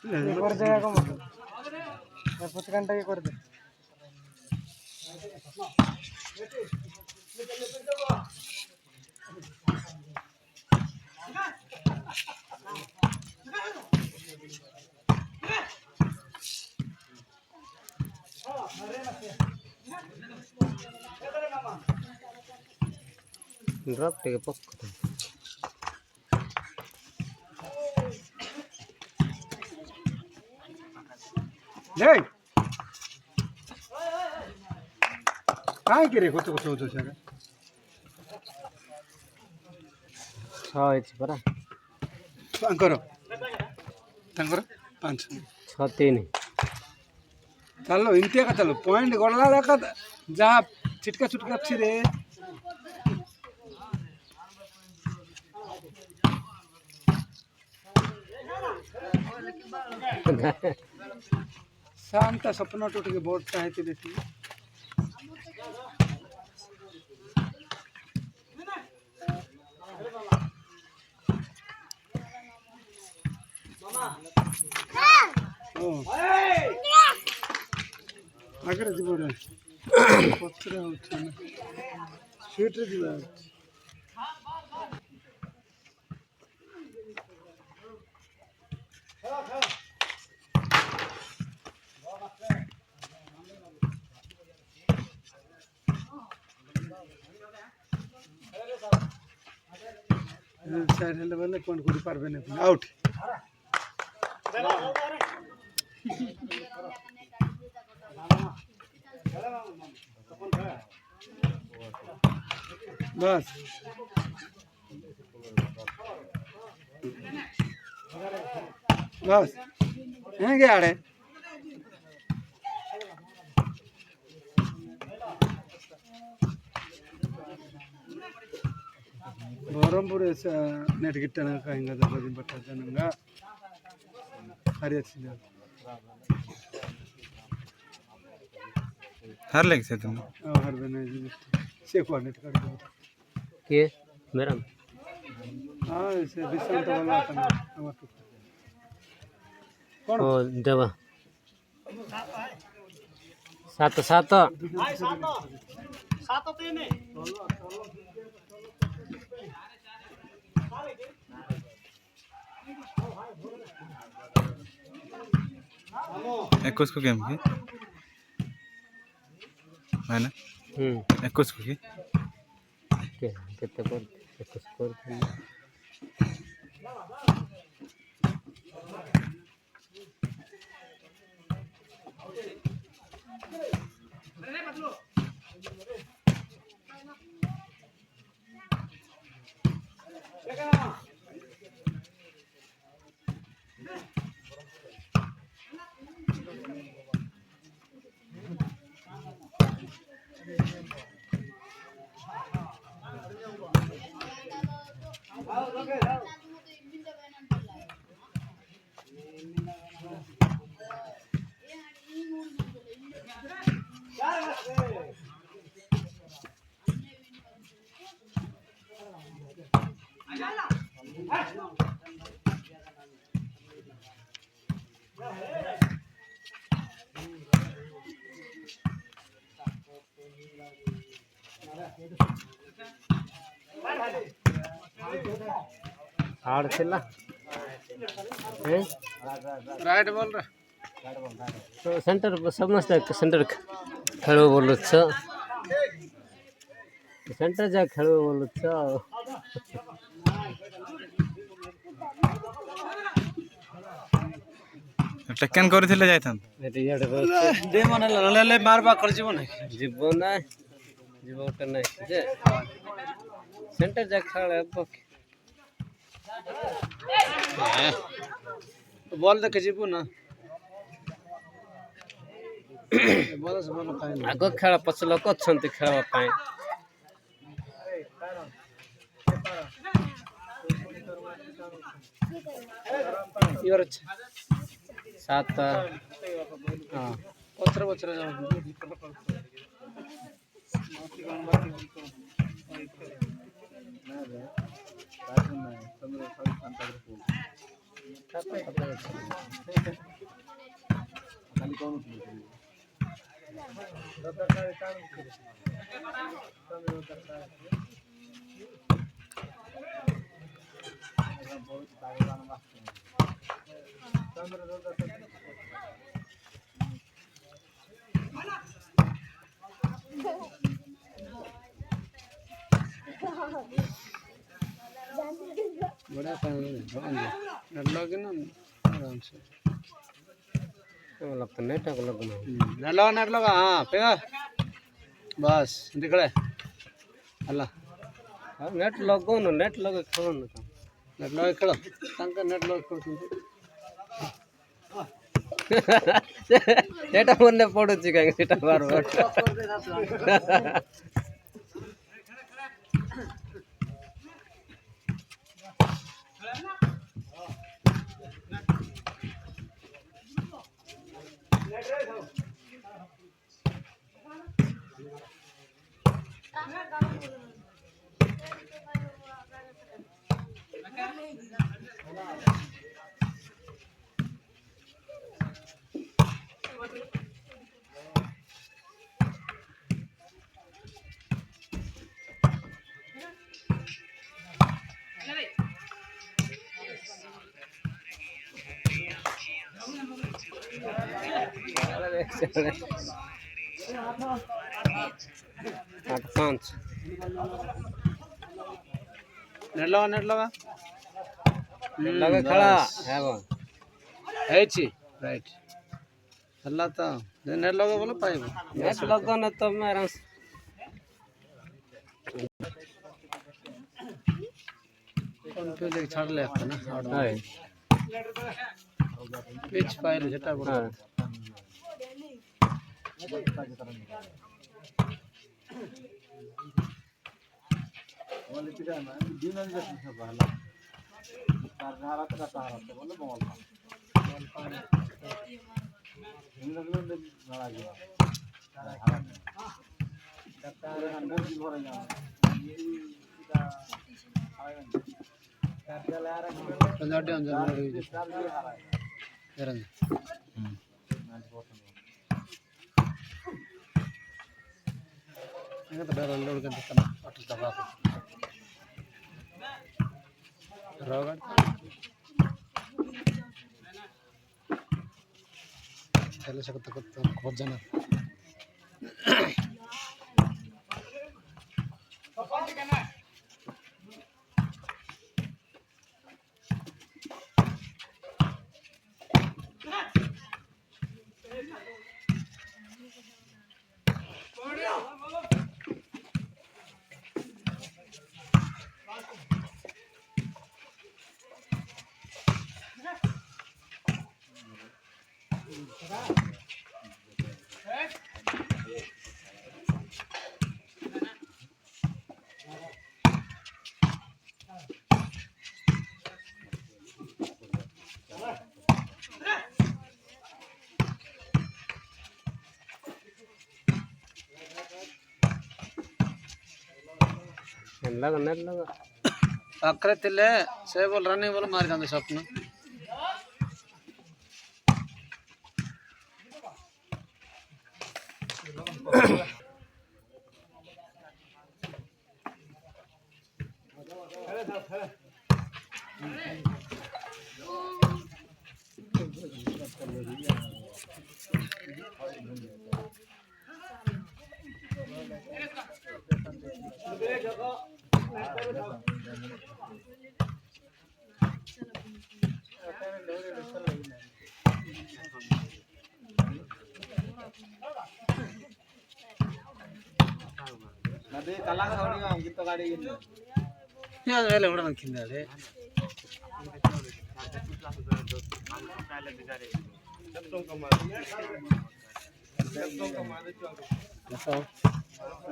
कर देगा को मतलब 5 घंटा के कर दे ड्रॉप टेके पक्का ले काय की रे कोच कोच होतो सर परा ତାଙ୍କର ତାଙ୍କର 5 6-3 ଚାଲ ଏମିତି ଏକା ଚାଲ ପଏଣ୍ଟ ଗଲା ଏକା ଯାହା ଛିଟକା ଛୁଟକା ଅଛି ରେ ଶାନ୍ତ ସ୍ୱପ୍ନଠୁ ଟିକେ ବଡ଼ଟା ହେଇଥିଲେ ଟିକେ ଆଗରେ ଯିବ ରେ ପଛରେ ହେଉଛି ନା ସ୍ପିଡ଼ରେ ଯିବା ଅଛି ସାଇଡ୍ ହେଲେ ବୋଲେ କ'ଣ କରିପାରିବେନି ଆଉଟ୍ बस बस हैं क्या आड़े बरमपुर नेट गिट्टना कहेंगे तो बजिन पट्टा जनंगा हरी अच्छी जगह हर लेग से तुम हर बने सेफ नेट कर दो के मेरा हाँ ऐसे डिस्काउंट वाला आता है हमारे ओ देवा 7-7 21 को गेम की है ना 21 को की कितने पर 21 स्कोर हार थिला राइट बॉल रे तो सेंटर समस्त सेंटर खेलो बोलु छ सेंटर जा खेलो बोलु छ टेकन करथिले जायथन रियाड दे मन ले मारबा कर जीवन जीवन ना जीवन ना जे सेंटर जा खेल बॉल देखे जीवु ना बॉल से बॉल काई आगो खेल पछ लोक छंती खेलबा पाए इवर 7 हां पचरा पचरा जाऊ बड़ा काम है नेट लगे ना आराम से लगता नेट को लगना नेट लगा हाँ पेगा बस दिख रहा है अल्लाह नेट लगो ना नेट लगे खबर ना नेट लगा खेलो तंक नेट लगा खेलो एटा मोने पडुछि काहे एटा बार बार पाँच नेट लगा लगे खड़ा है वो है ची राइट अल्लाह तो नेट लगा बोलो पाएगा नेट लगो ना तो मैं आराम से कंप्यूटर छाड़ ले ना हाय पिच फाइल जेटा बोलो हां पंजाटी अंजर इरंग तो डर लोड के तक अटल दबा रोगा चले सकते तो बहुत जाना लगा नेट लगा अक्रे तिल्ले से बोल रनिंग बोल मार जाते स्वप्न नदी कला खावड़ी में गीत गाड़ी यार वेले उड़ा किंदाले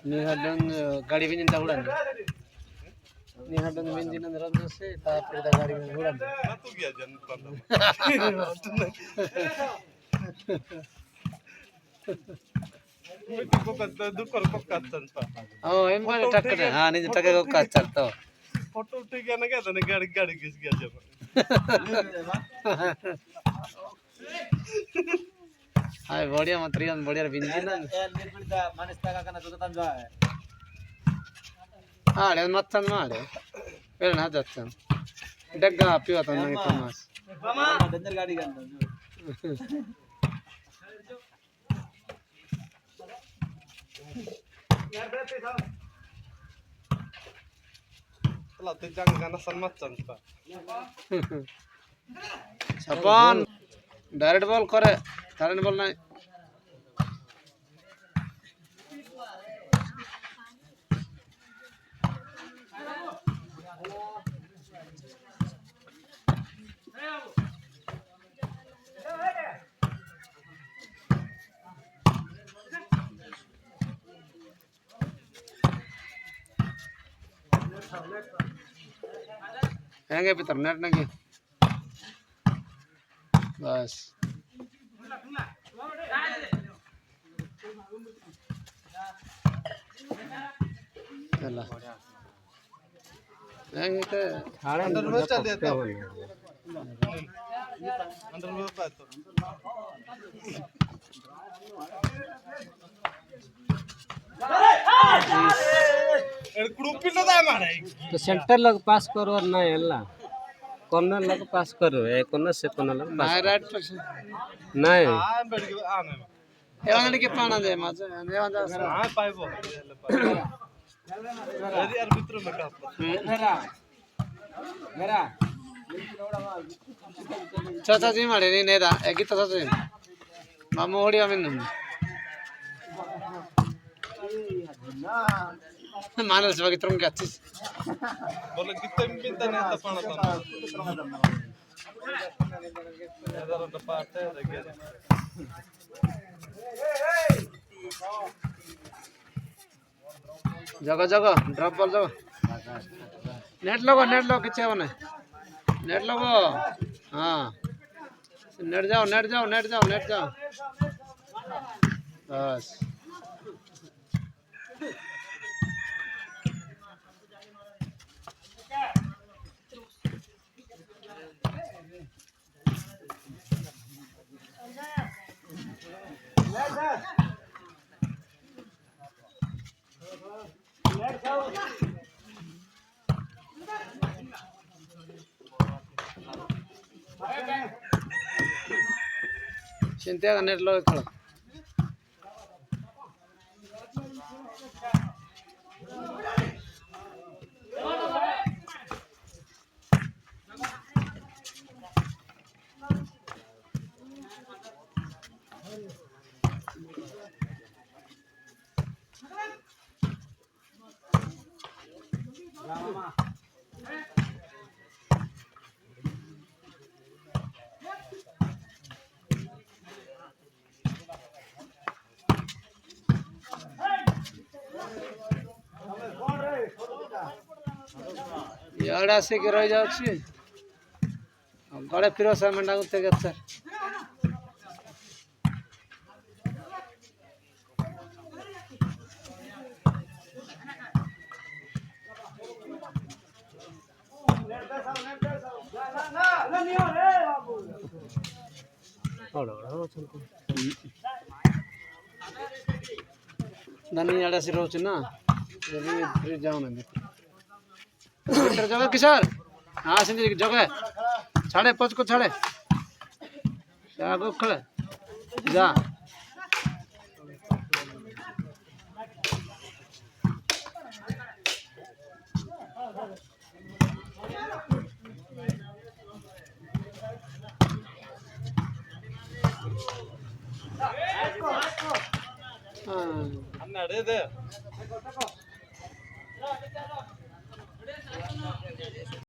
ni hadang गाड़ी bensin tak udan ni hadang bensin अंदर रख से तापर दा गाड़ी में उड़ान तू गया जन को कत्ता दुकर को कत्ता oh em bale tak kena ha ni tak ko ka chat to photo उठ गया ना क्या गाड़ी गाड़ी घिस गया जब हाय बढ़िया मत रियन बढ़िया बिंजी ना आड़े मत्तन माड़े वेल ना जातन डग्गा पिवत नगे तमास गाड़ी ते गाना सन्मत चंपा छपन डायरेक्ट बॉल करे डायरेक्ट बॉल नहीं ಹೆಂಗೆ ಬಿತ್ತಾರೆ ನೆಟ್ನಾಗೆ बस चला ಹೆಂಗೆ अंडर में चल देता अंडर में पातो ग्रुप ना मारे तो सेंटर लग पास करो और ना ಎಲ್ಲ कॉर्नर लग पास करो ए कॉर्नर से कॉर्नर लग पास राइट पर नहीं आ बैठ के आने एवानके पाना दे माझं एवान जा हां पाइबो यदि यार मित्र में का मेरा चाचा जी मारे नहीं नेदा एकी चाचा जी मामू होड़ी आमिन मानल से बाकी तुम क्या चीज बोले कितने बिंदा ने तो पाना था इधर तो पाते लगे जगह जगह ड्रॉप बॉल जगह नेट लगो किच्छे बने नेट लगो हाँ नेट जाओ बस चिंता नेट लो खेल यार से के रह जाउछि गड़े फिर सर मंडा गुते के सर दानी आड़ा से रोच ना फिर जाओ ना जगह किशोर हाँ सिंधी जगह छाड़े पच को छाड़े आगो खड़े जा अन्ना दे